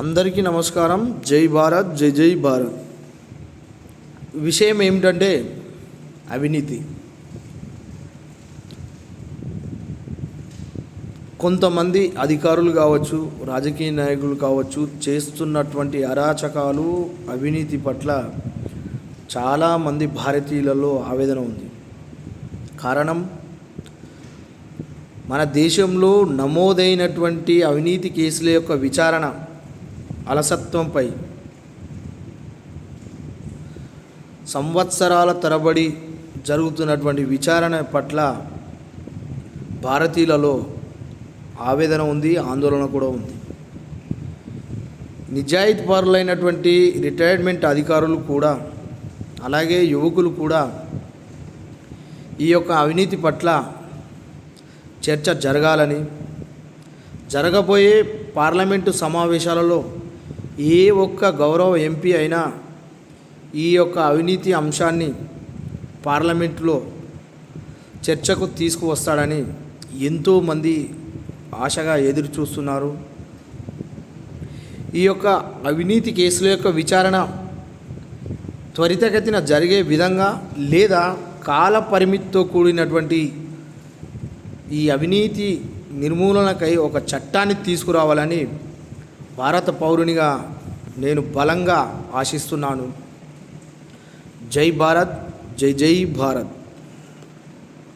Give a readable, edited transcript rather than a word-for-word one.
అందరికీ నమస్కారం. జై భారత్, జై జై భారత్. విషయం ఏమిటంటే అవినీతి. కొంతమంది అధికారులు కావచ్చు, రాజకీయ నాయకులు కావచ్చు, చేస్తున్నటువంటి అరాచకాలు, అవినీతి పట్ల చాలామంది భారతీయులలో ఆవేదన ఉంది. కారణం, మన దేశంలో నమోదైనటువంటి అవినీతి కేసుల యొక్క విచారణ అలసత్వంపై సంవత్సరాల తరబడి జరుగుతున్నటువంటి విచారణ పట్ల భారతీయులలో ఆవేదన ఉంది, ఆందోళన కూడా ఉంది. నిజాయితీపరులైనటువంటి రిటైర్మెంట్ అధికారులు కూడా, అలాగే యువకులు కూడా ఈ యొక్క అవినీతి పట్ల చర్చ జరగాలని, జరగబోయే పార్లమెంటు సమావేశాలలో ఏ ఒక్క గౌరవ ఎంపీ అయినా ఈ యొక్క అవినీతి అంశాన్ని పార్లమెంటులో చర్చకు తీసుకువస్తాడని ఎంతోమంది ఆశగా ఎదురు చూస్తున్నారు. ఈ యొక్క అవినీతి కేసుల యొక్క విచారణ త్వరితగతిన జరిగే విధంగా, లేదా కాల పరిమితితో కూడినటువంటి ఈ అవినీతి నిర్మూలనకై ఒక చట్టాన్ని తీసుకురావాలని భారత పౌరునిగా నేను బలంగా ఆశిస్తున్నాను. జై భారత్, జై జై భారత్.